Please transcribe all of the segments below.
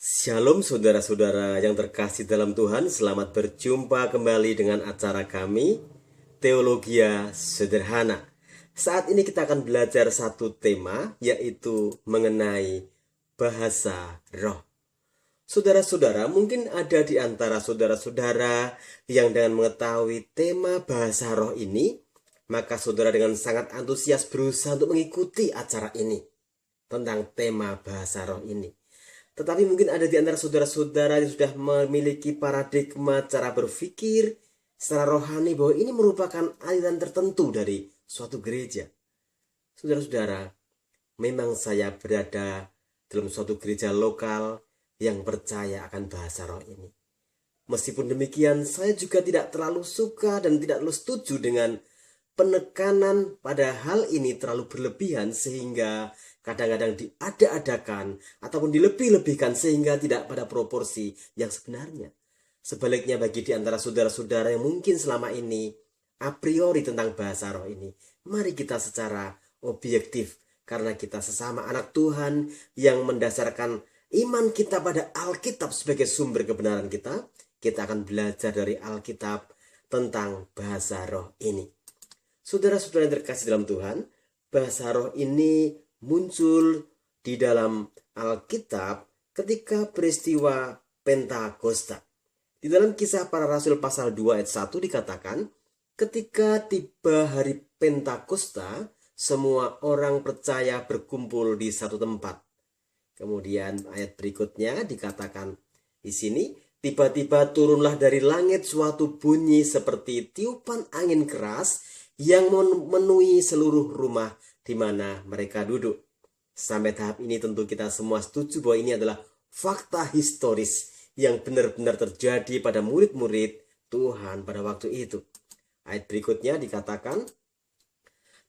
Shalom saudara-saudara yang terkasih dalam Tuhan, selamat berjumpa kembali dengan acara kami, Teologia Sederhana. Saat ini kita akan belajar satu tema, yaitu mengenai bahasa roh. Saudara-saudara, mungkin ada di antara saudara-saudara yang dengan mengetahui tema bahasa roh ini, maka saudara dengan sangat antusias berusaha untuk mengikuti acara ini, tentang tema bahasa roh ini. Tetapi mungkin ada di antara saudara-saudara yang sudah memiliki paradigma cara berpikir secara rohani bahwa ini merupakan aliran tertentu dari suatu gereja. Saudara-saudara, memang saya berada dalam suatu gereja lokal yang percaya akan bahasa roh ini. Meskipun demikian, saya juga tidak terlalu suka dan tidak terlalu setuju dengan penekanan pada hal ini terlalu berlebihan sehingga kadang-kadang diada-adakan ataupun dilebih-lebihkan sehingga tidak pada proporsi yang sebenarnya. Sebaliknya bagi di antara saudara-saudara yang mungkin selama ini a priori tentang bahasa roh ini, mari kita secara objektif, karena kita sesama anak Tuhan yang mendasarkan iman kita pada Alkitab sebagai sumber kebenaran kita akan belajar dari Alkitab tentang bahasa roh ini. Saudara-saudara yang terkasih dalam Tuhan, bahasa roh ini muncul di dalam Alkitab ketika peristiwa Pentakosta. Di dalam Kisah Para Rasul pasal 2 ayat 1 dikatakan, ketika tiba hari Pentakosta, semua orang percaya berkumpul di satu tempat. Kemudian ayat berikutnya dikatakan di sini, tiba-tiba turunlah dari langit suatu bunyi seperti tiupan angin keras yang memenuhi seluruh rumah di mana mereka duduk. Sampai tahap ini tentu kita semua setuju bahwa ini adalah fakta historis yang benar-benar terjadi pada murid-murid Tuhan pada waktu itu. Ayat berikutnya dikatakan,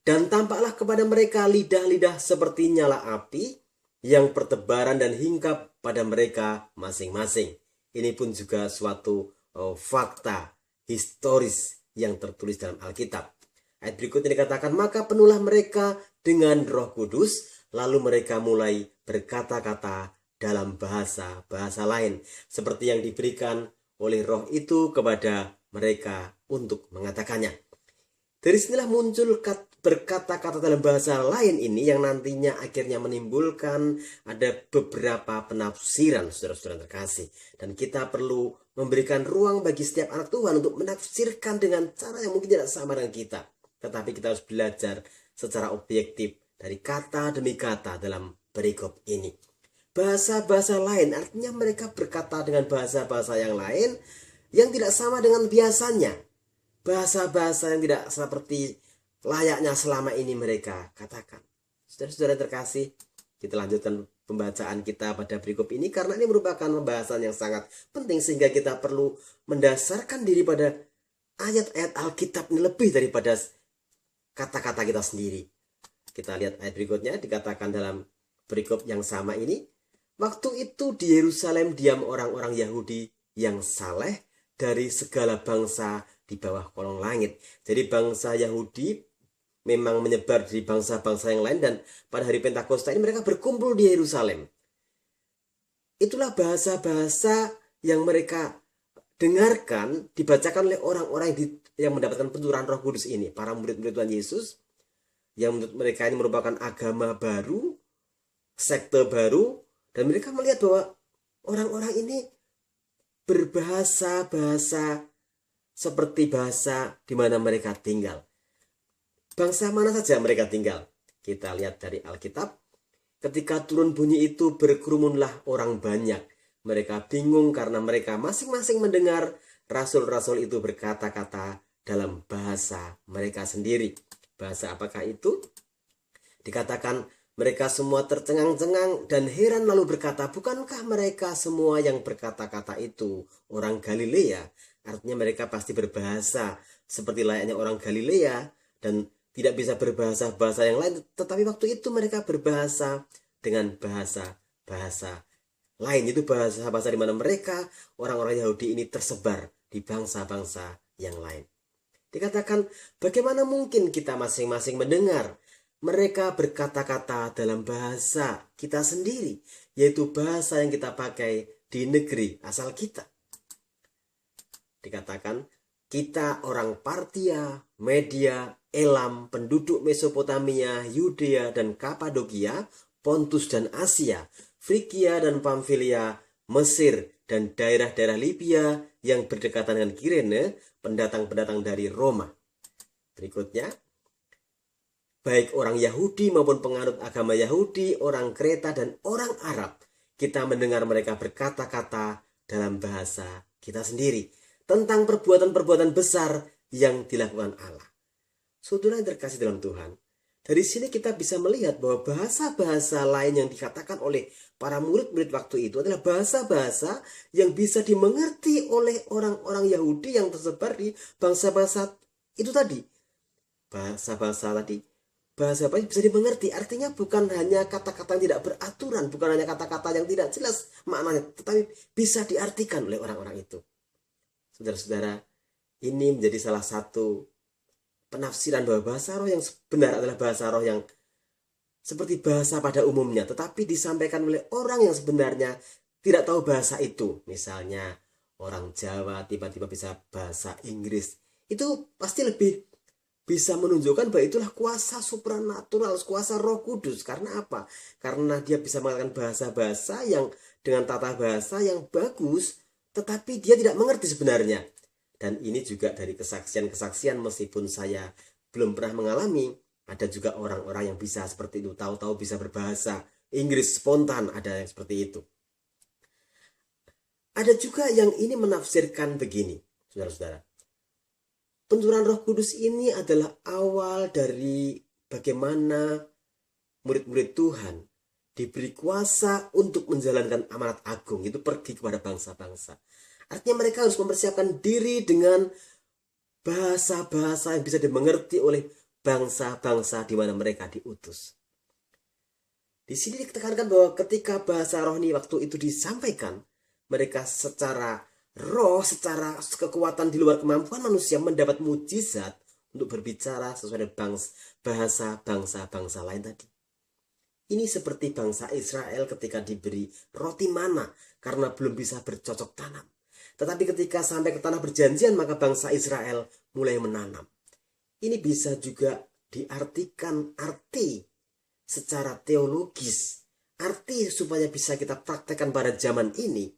dan tampaklah kepada mereka lidah-lidah seperti nyala api yang bertebaran dan hinggap pada mereka masing-masing. Ini pun juga suatu fakta historis yang tertulis dalam Alkitab. Ayat berikutnya dikatakan, maka penuhlah mereka dengan Roh Kudus, lalu mereka mulai berkata-kata dalam bahasa lain, seperti yang diberikan oleh Roh itu kepada mereka untuk mengatakannya. Dari sinilah muncul berkata-kata dalam bahasa lain ini yang nantinya akhirnya menimbulkan ada beberapa penafsiran, saudara-saudara terkasih. Dan kita perlu memberikan ruang bagi setiap anak Tuhan untuk menafsirkan dengan cara yang mungkin tidak sama dengan kita. Tetapi kita harus belajar secara objektif dari kata demi kata dalam perikop ini. Bahasa-bahasa lain artinya mereka berkata dengan bahasa-bahasa yang lain yang tidak sama dengan biasanya. Bahasa-bahasa yang tidak seperti layaknya selama ini mereka katakan. Saudara-saudara terkasih, kita lanjutkan pembacaan kita pada perikop ini karena ini merupakan pembahasan yang sangat penting sehingga kita perlu mendasarkan diri pada ayat-ayat Alkitab ini lebih daripada kata-kata kita sendiri. Kita lihat ayat berikutnya, dikatakan dalam perikop yang sama ini, waktu itu di Yerusalem diam orang-orang Yahudi yang saleh dari segala bangsa di bawah kolong langit. Jadi bangsa Yahudi memang menyebar di bangsa-bangsa yang lain dan pada hari Pentakosta ini mereka berkumpul di Yerusalem. Itulah bahasa-bahasa yang mereka dengarkan dibacakan oleh orang-orang yang mendapatkan pencurahan Roh Kudus ini, para murid-murid Tuhan Yesus, yang menurut mereka ini merupakan agama baru, sekte baru, dan mereka melihat bahwa orang-orang ini berbahasa-bahasa seperti bahasa di mana mereka tinggal. Bangsa mana saja mereka tinggal? Kita lihat dari Alkitab, ketika turun bunyi itu berkerumunlah orang banyak. Mereka bingung karena mereka masing-masing mendengar rasul-rasul itu berkata-kata dalam bahasa mereka sendiri. Bahasa apakah itu? Dikatakan mereka semua tercengang-cengang dan heran lalu berkata, bukankah mereka semua yang berkata-kata itu orang Galilea? Artinya mereka pasti berbahasa seperti layaknya orang Galilea dan tidak bisa berbahasa-bahasa yang lain. Tetapi waktu itu mereka berbahasa dengan bahasa-bahasa lain, itu bahasa-bahasa di mana mereka orang-orang Yahudi ini tersebar di bangsa-bangsa yang lain. Dikatakan, bagaimana mungkin kita masing-masing mendengar Mereka berkata-kata dalam bahasa kita sendiri, yaitu bahasa yang kita pakai di negeri asal kita. Dikatakan, kita orang Partia, Media, Elam, penduduk Mesopotamia, Yudea dan Kapadokia, Pontus dan Asia, Frigia dan Pamfilia, Mesir dan daerah-daerah Libya yang berdekatan dengan Kirene, pendatang-pendatang dari Roma. Berikutnya, baik orang Yahudi maupun penganut agama Yahudi, orang Kreta dan orang Arab, kita mendengar mereka berkata-kata dalam bahasa kita sendiri tentang perbuatan-perbuatan besar yang dilakukan Allah. Saudara yang terkasih dalam Tuhan, dari sini kita bisa melihat bahwa bahasa-bahasa lain yang dikatakan oleh para murid-murid waktu itu adalah bahasa-bahasa yang bisa dimengerti oleh orang-orang Yahudi yang tersebar di bangsa-bangsa itu tadi. Bahasa-bahasa tadi, bahasa apa bisa dimengerti, artinya bukan hanya kata-kata yang tidak beraturan, bukan hanya kata-kata yang tidak jelas maknanya, tetapi bisa diartikan oleh orang-orang itu. Saudara-saudara, ini menjadi salah satu penafsiran bahwa bahasa roh yang benar adalah bahasa roh yang seperti bahasa pada umumnya, tetapi disampaikan oleh orang yang sebenarnya tidak tahu bahasa itu. Misalnya orang Jawa tiba-tiba bisa bahasa Inggris, itu pasti lebih bisa menunjukkan bahwa itulah kuasa supranatural, kuasa Roh Kudus. Karena apa? Karena dia bisa mengatakan bahasa-bahasa yang dengan tata bahasa yang bagus, tetapi dia tidak mengerti sebenarnya. Dan ini juga dari kesaksian-kesaksian, meskipun saya belum pernah mengalami, ada juga orang-orang yang bisa seperti itu, tahu-tahu bisa berbahasa Inggris spontan, ada yang seperti itu. Ada juga yang ini menafsirkan begini, saudara-saudara. Pencurahan Roh Kudus ini adalah awal dari bagaimana murid-murid Tuhan diberi kuasa untuk menjalankan amanat agung, itu pergi kepada bangsa-bangsa. Artinya mereka harus mempersiapkan diri dengan bahasa-bahasa yang bisa dimengerti oleh bangsa-bangsa di mana mereka diutus. Di sini ditekankan bahwa ketika bahasa roh ini waktu itu disampaikan, mereka secara roh, secara kekuatan di luar kemampuan manusia mendapat mujizat untuk berbicara sesuai dengan bahasa bangsa-bangsa lain tadi. Ini seperti bangsa Israel ketika diberi roti mana karena belum bisa bercocok tanam. Tetapi ketika sampai ke tanah perjanjian, maka bangsa Israel mulai menanam. Ini bisa juga diartikan arti secara teologis. Arti supaya bisa kita praktekkan pada zaman ini,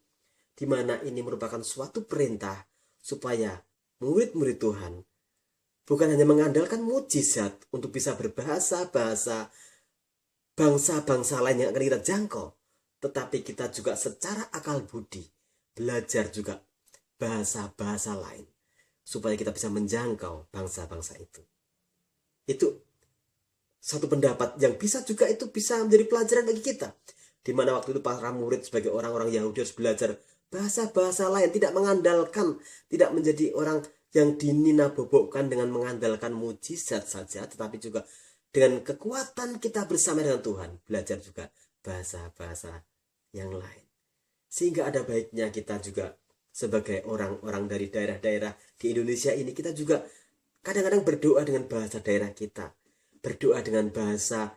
di mana ini merupakan suatu perintah supaya murid-murid Tuhan bukan hanya mengandalkan mujizat untuk bisa berbahasa-bahasa bangsa-bangsa lain yang akan kita jangkau, tetapi kita juga secara akal budi belajar juga bahasa-bahasa lain supaya kita bisa menjangkau bangsa-bangsa itu. Itu satu pendapat yang bisa juga itu bisa menjadi pelajaran bagi kita, di mana waktu itu para murid sebagai orang-orang Yahudi harus belajar bahasa-bahasa lain, tidak mengandalkan, tidak menjadi orang yang dininabobokkan dengan mengandalkan mujizat saja, tetapi juga dengan kekuatan kita bersama dengan Tuhan, belajar juga bahasa-bahasa yang lain. Sehingga ada baiknya kita juga sebagai orang-orang dari daerah-daerah di Indonesia ini, kita juga kadang-kadang berdoa dengan bahasa daerah kita, berdoa dengan bahasa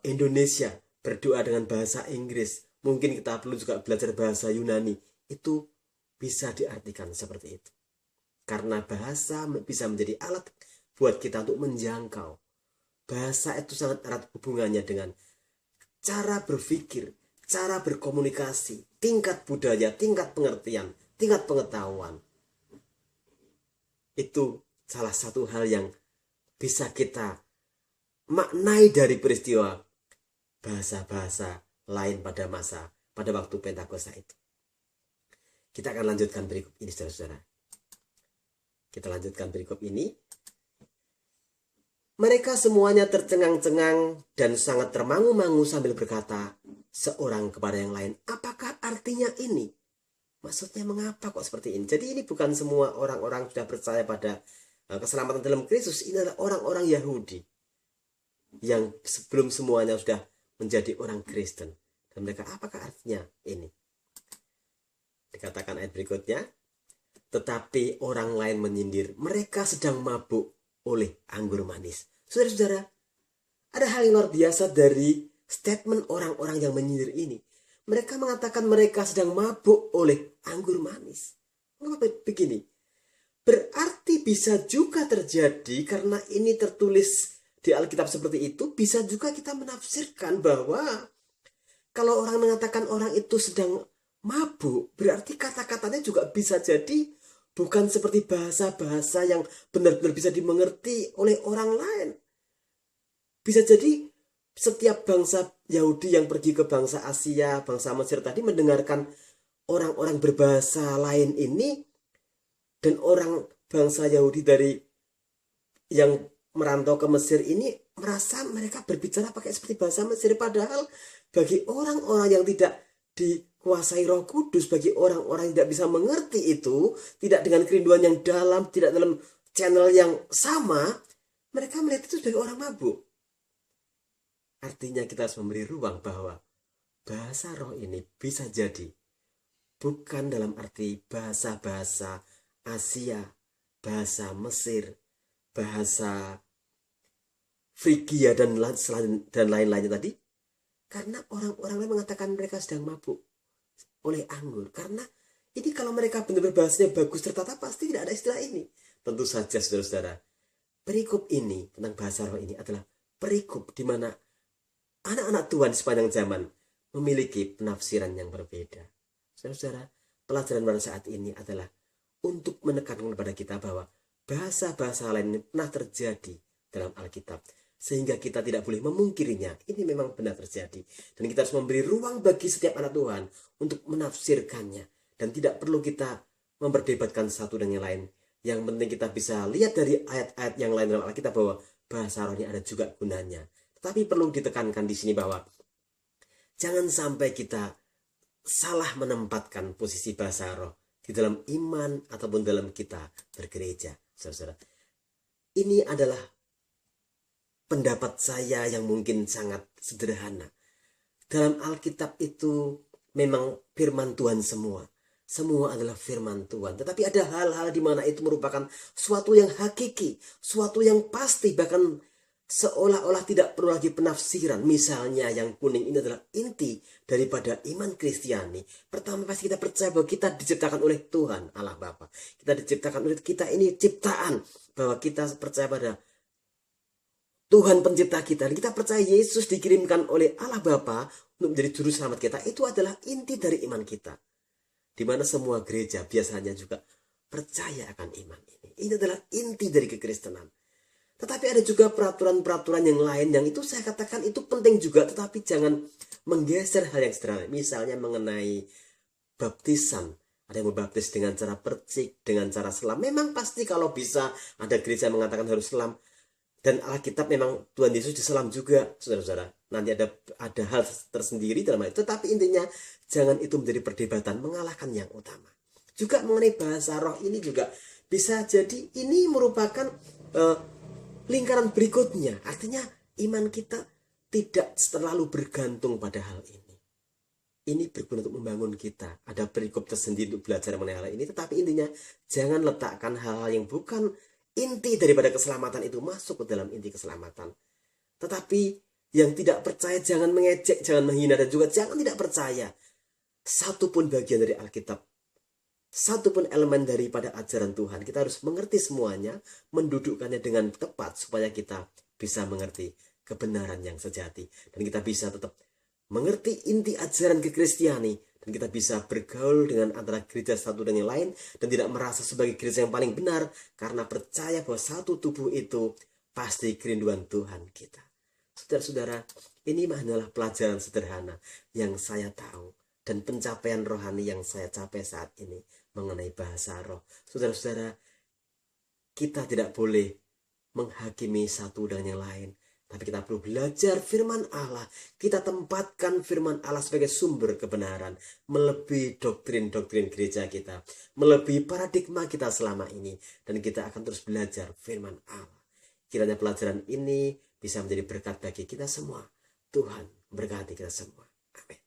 Indonesia, berdoa dengan bahasa Inggris. Mungkin kita perlu juga belajar bahasa Yunani. Itu bisa diartikan seperti itu. Karena bahasa bisa menjadi alat buat kita untuk menjangkau. Bahasa itu sangat erat hubungannya dengan cara berpikir, cara berkomunikasi, tingkat budaya, tingkat pengertian, tingkat pengetahuan. Itu salah satu hal yang bisa kita maknai dari peristiwa bahasa-bahasa lain pada waktu Pentakosta itu. Kita akan lanjutkan berikut ini, saudara-saudara. Kita lanjutkan berikut ini. Mereka semuanya tercengang-cengang dan sangat termangu-mangu sambil berkata seorang kepada yang lain, apakah artinya ini? Maksudnya mengapa kok seperti ini? Jadi ini bukan semua orang-orang sudah percaya pada keselamatan dalam Kristus. Ini adalah orang-orang Yahudi yang sebelum semuanya sudah menjadi orang Kristen. Dan mereka, apakah artinya ini? Dikatakan ayat berikutnya, tetapi orang lain menyindir, mereka sedang mabuk oleh anggur manis. Saudara-saudara, Ada hal yang luar biasa dari statement orang-orang yang menyindir ini. Mereka mengatakan mereka sedang mabuk oleh anggur manis. Mengapa begini? Berarti bisa juga terjadi karena ini tertulis di Alkitab seperti itu, bisa juga kita menafsirkan bahwa kalau orang mengatakan orang itu sedang mabuk, berarti kata-katanya juga bisa jadi bukan seperti bahasa-bahasa yang benar-benar bisa dimengerti oleh orang lain. Bisa jadi setiap bangsa Yahudi yang pergi ke bangsa Asia, bangsa Mesir tadi mendengarkan orang-orang berbahasa lain ini, dan orang bangsa Yahudi dari yang merantau ke Mesir ini merasa mereka berbicara pakai seperti bahasa Mesir. Padahal bagi orang-orang yang tidak dikuasai Roh Kudus, bagi orang-orang yang tidak bisa mengerti itu, tidak dengan kerinduan yang dalam, tidak dalam channel yang sama, mereka melihat itu sebagai orang mabuk. Artinya kita harus memberi ruang bahwa bahasa roh ini bisa jadi bukan dalam arti bahasa-bahasa Asia, bahasa Mesir, bahasa Frigia dan lain-lainnya tadi. Karena orang-orang lain mengatakan mereka sedang mabuk oleh anggur. Karena ini kalau mereka benar-benar bahasanya bagus tertata, pasti tidak ada istilah ini. Tentu saja saudara-saudara, perikop ini tentang bahasa roh ini adalah perikop di mana anak-anak Tuhan sepanjang zaman memiliki penafsiran yang berbeda. Saudara-saudara, pelajaran pada saat ini adalah untuk menekankan kepada kita bahwa bahasa-bahasa lain ini pernah terjadi dalam Alkitab, sehingga kita tidak boleh memungkirinya. Ini memang benar terjadi, dan kita harus memberi ruang bagi setiap anak Tuhan untuk menafsirkannya, dan tidak perlu kita memperdebatkan satu dengan yang lain. Yang penting kita bisa lihat dari ayat-ayat yang lain dalam Alkitab bahwa bahasa rohnya ada juga gunanya. Tapi perlu ditekankan di sini bahwa jangan sampai kita salah menempatkan posisi bahasa roh di dalam iman ataupun dalam kita bergereja, saudara. Ini adalah pendapat saya yang mungkin sangat sederhana. Dalam Alkitab itu memang firman Tuhan semua. Semua adalah firman Tuhan. Tetapi ada hal-hal di mana itu merupakan suatu yang hakiki, suatu yang pasti, bahkan seolah-olah tidak perlu lagi penafsiran. Misalnya yang kuning ini adalah inti daripada iman Kristiani. Pertama pasti kita percaya bahwa kita diciptakan oleh Tuhan Allah Bapa. Kita diciptakan oleh, kita ini ciptaan, bahwa kita percaya pada Tuhan pencipta kita, dan kita percaya Yesus dikirimkan oleh Allah Bapa untuk menjadi juru selamat kita. Itu adalah inti dari iman kita, di mana semua gereja biasanya juga percaya akan iman ini. Ini adalah inti dari kekristenan. Tetapi ada juga peraturan-peraturan yang lain yang itu saya katakan itu penting juga, tetapi jangan menggeser hal yang sederhana. Misalnya mengenai baptisan. Ada yang membaptis dengan cara percik, dengan cara selam. Memang pasti kalau bisa ada gereja yang mengatakan harus selam. Dan Alkitab memang Tuhan Yesus diselam juga, saudara-saudara. Nanti ada hal tersendiri dalam hal itu. Tetapi intinya jangan itu menjadi perdebatan mengalahkan yang utama. Juga mengenai bahasa roh ini juga bisa jadi ini merupakan lingkaran berikutnya. Artinya iman kita tidak terlalu bergantung pada hal ini. Ini berguna untuk membangun kita. Ada perikop tersendiri untuk belajar mengenai hal ini. Tetapi intinya jangan letakkan hal-hal yang bukan inti daripada keselamatan itu masuk ke dalam inti keselamatan. Tetapi yang tidak percaya jangan mengejek, jangan menghina, dan juga jangan tidak percaya satupun bagian dari Alkitab, satupun elemen daripada ajaran Tuhan. Kita harus mengerti semuanya, mendudukkannya dengan tepat supaya kita bisa mengerti kebenaran yang sejati, dan kita bisa tetap mengerti inti ajaran kekristiani, dan kita bisa bergaul dengan antara gereja satu dan yang lain, dan tidak merasa sebagai gereja yang paling benar, karena percaya bahwa satu tubuh itu pasti kerinduan Tuhan kita. Saudara-saudara, ini hanyalah pelajaran sederhana yang saya tahu, dan pencapaian rohani yang saya capai saat ini mengenai bahasa roh. Saudara-saudara, kita tidak boleh menghakimi satu dan yang lain, tapi kita perlu belajar firman Allah. Kita tempatkan firman Allah sebagai sumber kebenaran, melebihi doktrin-doktrin gereja kita, melebihi paradigma kita selama ini, dan kita akan terus belajar firman Allah. Kiranya pelajaran ini bisa menjadi berkat bagi kita semua. Tuhan berkati kita semua. Amin.